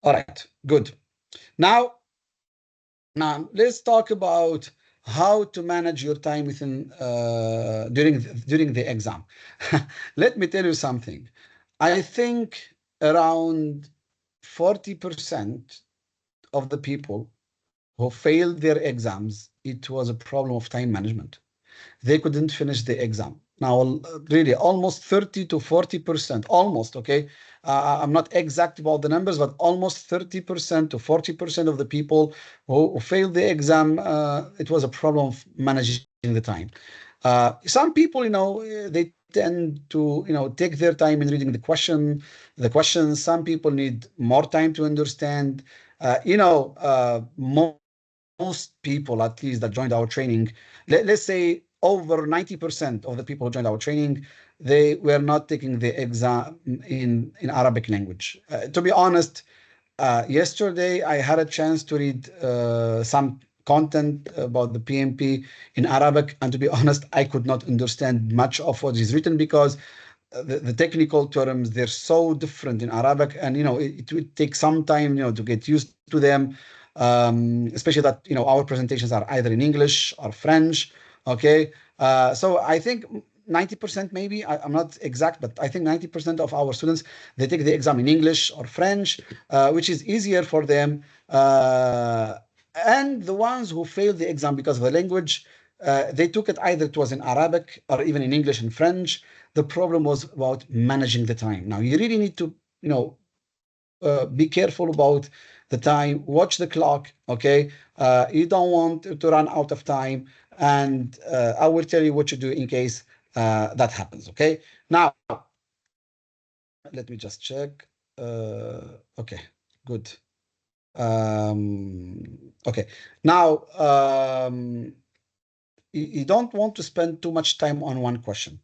All right, good. Now, let's talk about how to manage your time within during the exam. Let me tell you something. I think around 40% of the people who failed their exams, it was a problem of time management. They couldn't finish the exam. Now, really, almost 30 to 40%, almost, okay? I'm not exact about the numbers, but almost 30% to 40% of the people who failed the exam, it was a problem of managing the time. Some people, they tend to, take their time in reading the questions. Some people need more time to understand. Most people, at least that joined our training, let's say over 90% of the people who joined our training, they were not taking the exam in Arabic language. To be honest, yesterday I had a chance to read some content about the PMP in Arabic, and to be honest, I could not understand much of what is written because the technical terms, they're so different in Arabic, and it would take some time to get used to them, especially that our presentations are either in English or French. Okay, so I think 90% maybe, I'm not exact, but I think 90% of our students, they take the exam in English or French, which is easier for them. And the ones who failed the exam because of the language, they took it either it was in Arabic or even in English and French. The problem was about managing the time. Now you really need to, be careful about the time. Watch the clock. Okay, you don't want to run out of time, and I will tell you what to do in case that happens. Okay, now let me just check. Okay, good. Okay, now you don't want to spend too much time on one question.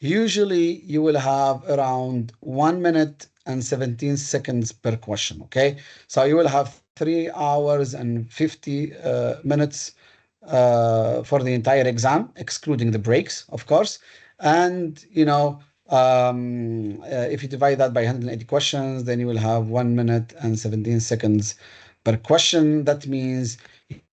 Usually you will have around 1 minute and 17 seconds per question. Okay, so you will have 3 hours and 50 minutes for the entire exam, excluding the breaks, of course. And if you divide that by 180 questions, then you will have 1 minute and 17 seconds per question. That means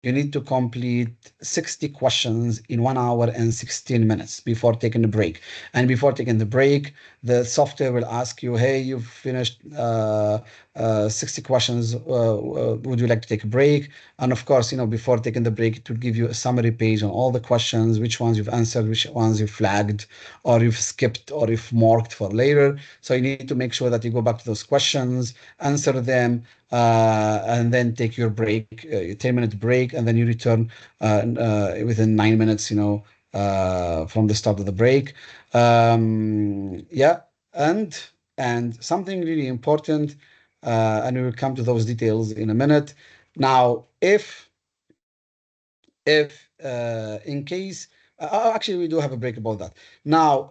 you need to complete 60 questions in 1 hour and 16 minutes before taking a break. And before taking the break, the software will ask you, hey, you've finished 60 questions. Would you like to take a break? And of course, before taking the break, it will give you a summary page on all the questions, which ones you've answered, which ones you've flagged, or you've skipped, or you've marked for later. So you need to make sure that you go back to those questions, answer them, and then take your break, 10-minute break, and then you return within 9 minutes, from the start of the break. Yeah, and something really important, and we will come to those details in a minute. Now, if in case actually we do have a break about that. Now,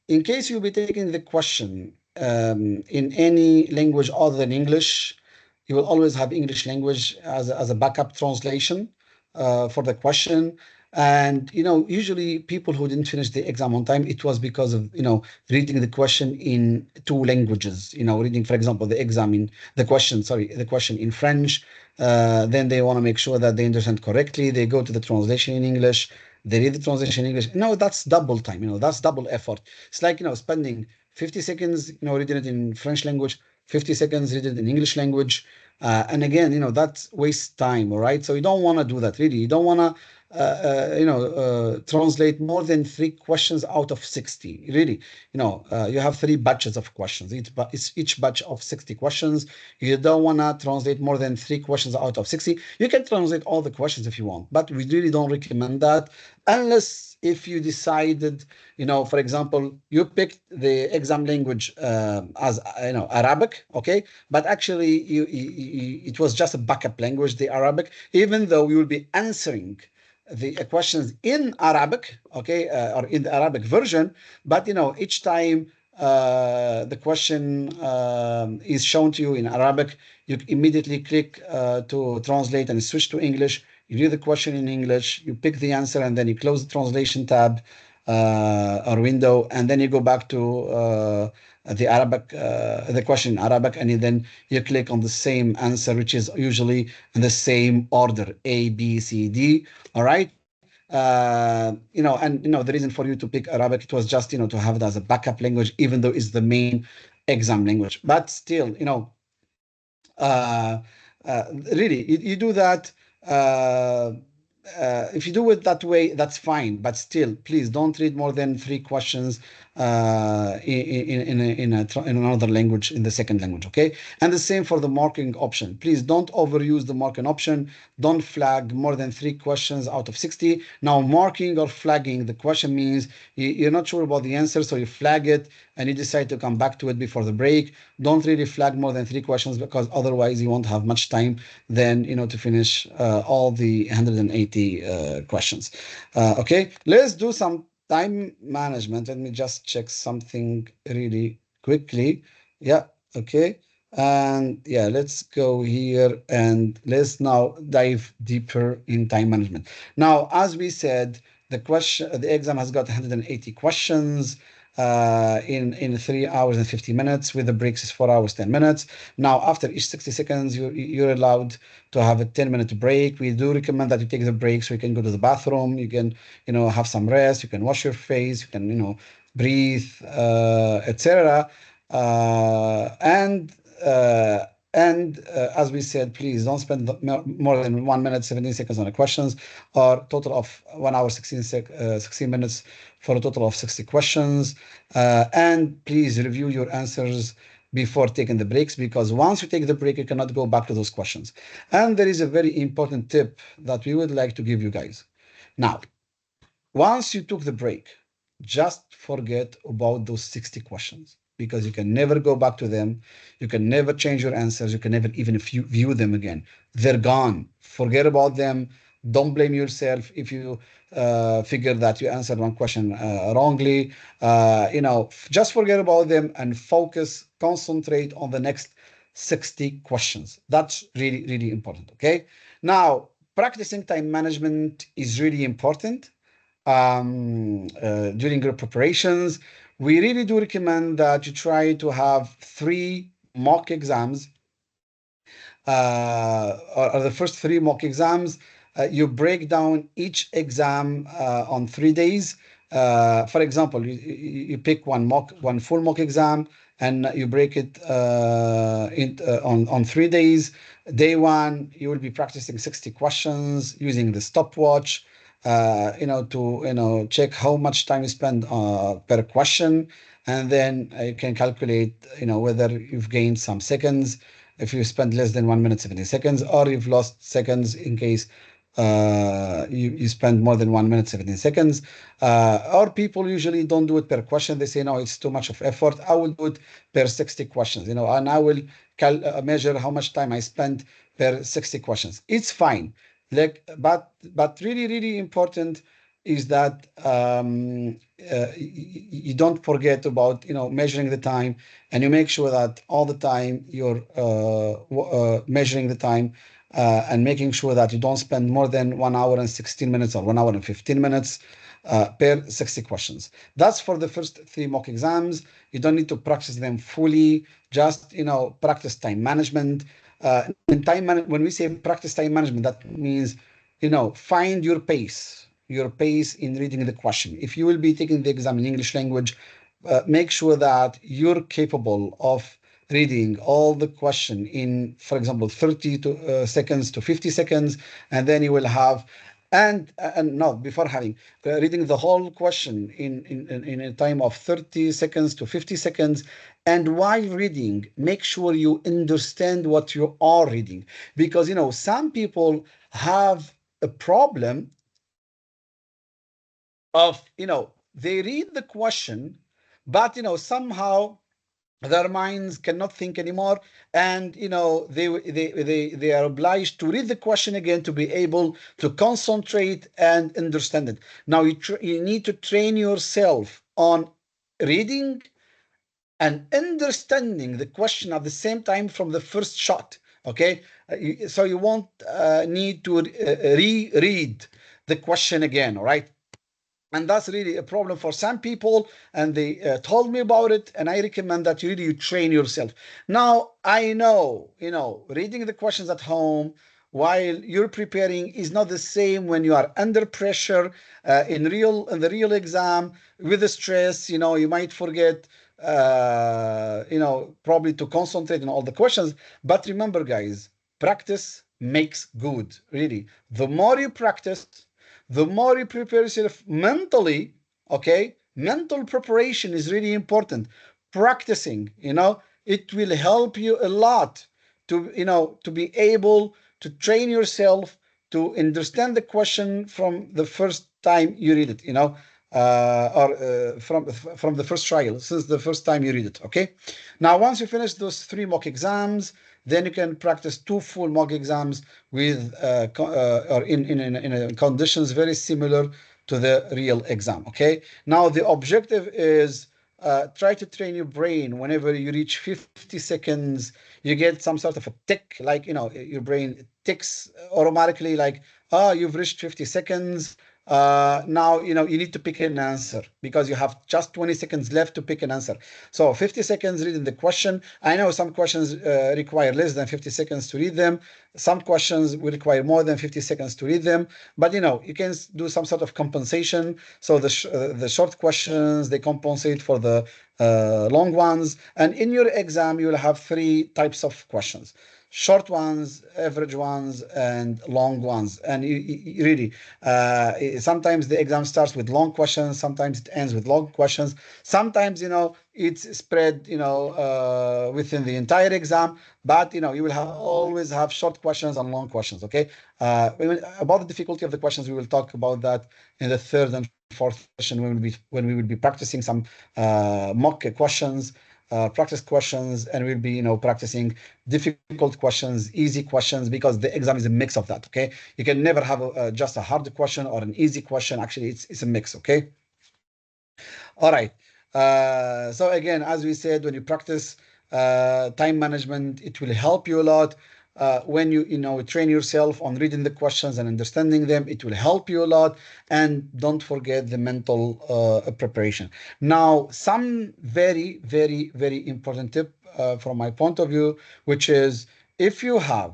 in case you'll be taking the question in any language other than English, you will always have English language as a backup translation for the question. And usually people who didn't finish the exam on time, it was because of reading the question in two languages. Reading, for example, the question in French. Then they want to make sure that they understand correctly. They go to the translation in English. They read the translation in English. No, that's double time. That's double effort. It's like spending 50 seconds, reading it in French language, 50 seconds reading it in English language. And again, that wastes time, all right? So you don't want to do that, really. You don't want to, translate more than 3 questions out of 60. Really, you have 3 batches of questions. Each batch of 60 questions. You don't want to translate more than 3 questions out of 60. You can translate all the questions if you want, but we really don't recommend that unless if you decided, for example, you picked the exam language as Arabic, okay, but actually it was just a backup language, the Arabic, even though you will be answering the questions in Arabic, okay, or in the Arabic version, but each time the question is shown to you in Arabic, you immediately click to translate and switch to English. You read the question in English, you pick the answer, and then you close the translation tab or window, and then you go back to the Arabic, the question in Arabic, and then you click on the same answer, which is usually in the same order, A, B, C, D. All right. The reason for you to pick Arabic, it was just, to have it as a backup language, even though it's the main exam language. But still, uh, really, you do that. Uh, if you do it that way, that's fine. But still, please don't read more than three questions in another language, in the second language. Okay, and the same for the marking option. Please don't overuse the marking option. Don't flag more than three questions out of 60. Now, marking or flagging the question means you're not sure about the answer, so you flag it and you decide to come back to it before the break. Don't really flag more than three questions, because otherwise you won't have much time then, to finish all the 180 questions. Okay, let's do some time management. Let me just check something really quickly. Yeah, okay. And yeah, let's go here and let's now dive deeper in time management. Now, as we said, the exam has got 180 questions in 3 hours and 50 minutes, with the breaks is 4 hours 10 minutes. Now, after each 60 seconds, you're allowed to have a 10-minute break. We do recommend that you take the break so you can go to the bathroom, you can have some rest, you can wash your face, you can breathe, etc. Uh, as we said, please don't spend more than 1 minute 17 seconds on the questions, or total of 1 hour 16 minutes for a total of 60 questions. And please review your answers before taking the breaks, because once you take the break, you cannot go back to those questions. And there is a very important tip that we would like to give you guys. Now, once you took the break, just forget about those 60 questions, because you can never go back to them. You can never change your answers. You can never even view them again. They're gone. Forget about them. Don't blame yourself if you figure that you answered one question wrongly. Just forget about them and concentrate on the next 60 questions. That's really, really important. Okay. Now, practicing time management is really important during your preparations. We really do recommend that you try to have 3 mock exams, or the first 3 mock exams. You break down each exam on 3 days. For example, you pick one full mock exam, and you break it on 3 days. Day one, you will be practicing 60 questions using the stopwatch, to check how much time you spend per question, and then you can calculate, whether you've gained some seconds if you spend less than 1 minute 70 seconds, or you've lost seconds in case you spend more than 1 minute 17 seconds. Or people usually don't do it per question. They say, no, it's too much of effort. I will do it per 60 questions, and I will measure how much time I spent per 60 questions. It's fine. But really, really important is that you don't forget about measuring the time, and you make sure that all the time you're measuring the time, and making sure that you don't spend more than 1 hour and 16 minutes or 1 hour and 15 minutes per 60 questions. That's for the first 3 mock exams. You don't need to practice them fully. Just practice time management. When we say practice time management, that means find your pace in reading the question. If you will be taking the exam in English language, make sure that you're capable of reading all the question in, for example, 30 seconds to 50 seconds, and then you will have, and no, before having reading the whole question in a time of 30 seconds to 50 seconds. And while reading, make sure you understand what you are reading, because some people have a problem of they read the question, but somehow their minds cannot think anymore, and they are obliged to read the question again to be able to concentrate and understand it. Now you need to train yourself on reading and understanding the question at the same time from the first shot. Okay, so you won't need to reread the question again. All right. And that's really a problem for some people, and they told me about it, and I recommend that you train yourself. Now, I know, reading the questions at home while you're preparing is not the same when you are under pressure in the real exam with the stress. You might forget, probably to concentrate on all the questions. But remember, guys, practice makes good. Really, the more you practice, the more you prepare yourself mentally. Okay, mental preparation is really important. Practicing, it will help you a lot to be able to train yourself to understand the question from the first time you read it, or from the first trial, since the first time you read it. Okay, now once you finish those 3 mock exams, then you can practice 2 full mock exams with or in conditions very similar to the real exam. Okay, now the objective is try to train your brain. Whenever you reach 50 seconds, you get some sort of a tick, like your brain ticks automatically, like, oh, you've reached 50 seconds. Now you need to pick an answer because you have just 20 seconds left to pick an answer. So 50 seconds reading the question. I know some questions require less than 50 seconds to read them. Some questions will require more than 50 seconds to read them. But you can do some sort of compensation. So the short questions, they compensate for the long ones. And in your exam, you will have 3 types of questions: short ones, average ones, and long ones. And you really, sometimes the exam starts with long questions, sometimes it ends with long questions, sometimes it's spread within the entire exam. But you will always have short questions and long questions. Okay, about the difficulty of the questions, we will talk about that in the third and fourth session, when we will be practicing some mock questions, practice questions, and we'll be practicing difficult questions, easy questions, because the exam is a mix of that. Okay, you can never have just a hard question or an easy question. Actually, it's a mix. Okay, all right. So again, as we said, when you practice time management, it will help you a lot. When you train yourself on reading the questions and understanding them, it will help you a lot. And don't forget the mental preparation. Now, some very, very, very important tip from my point of view, which is, if you have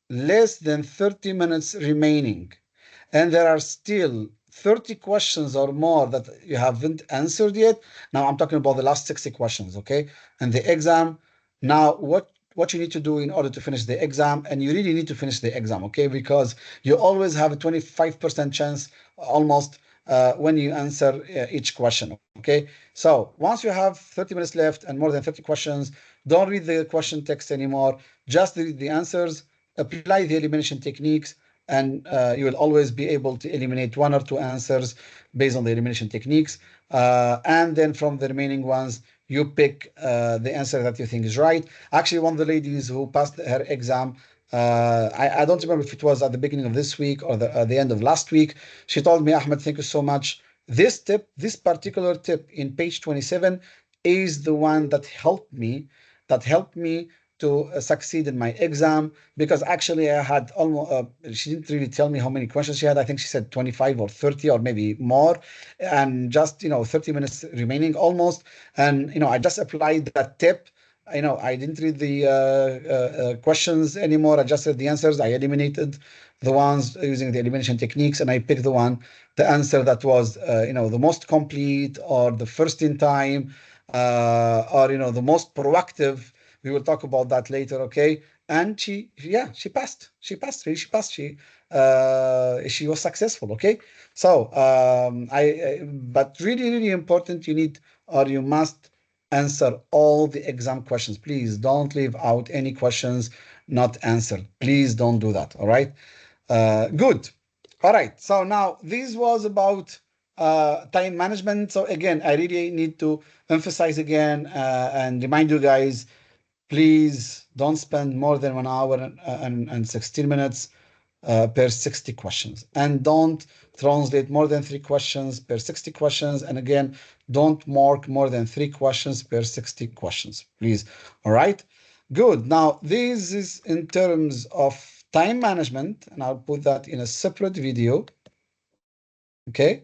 less than 30 minutes remaining and there are still 30 questions or more that you haven't answered yet. Now I'm talking about the last 60 questions, okay? And the exam. Now, what you need to do in order to finish the exam, and you really need to finish the exam, okay? Because you always have a 25% chance almost when you answer each question, okay? So once you have 30 minutes left and more than 30 questions, don't read the question text anymore. Just read the answers, apply the elimination techniques, and you will always be able to eliminate 1 or 2 answers based on the elimination techniques. And then from the remaining ones, you pick the answer that you think is right. Actually, one of the ladies who passed her exam, I don't remember if it was at the beginning of this week or the end of last week, she told me, Ahmed, thank you so much. This particular tip in page 27 is the one that helped me to succeed in my exam, because actually I had almost, she didn't really tell me how many questions she had. I think she said 25 or 30 or maybe more, and just, 30 minutes remaining almost. And, I just applied that tip. I didn't read the questions anymore. I just read the answers. I eliminated the ones using the elimination techniques, and I picked the answer that was, the most complete, or the first in time, or, the most proactive. We will talk about that later, okay? And she passed. She passed. Really, she passed. She was successful, okay? So, but really, really important, you must answer all the exam questions. Please don't leave out any questions not answered. Please don't do that, all right? Good. All right. So now this was about time management. So again, I really need to emphasize again and remind you guys, please don't spend more than 1 hour and 16 minutes per 60 questions. And don't translate more than 3 questions per 60 questions. And again, don't mark more than 3 questions per 60 questions, please. All right. Good. Now, this is in terms of time management, and I'll put that in a separate video. Okay.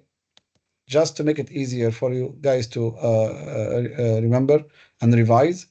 just to make it easier for you guys to remember and revise.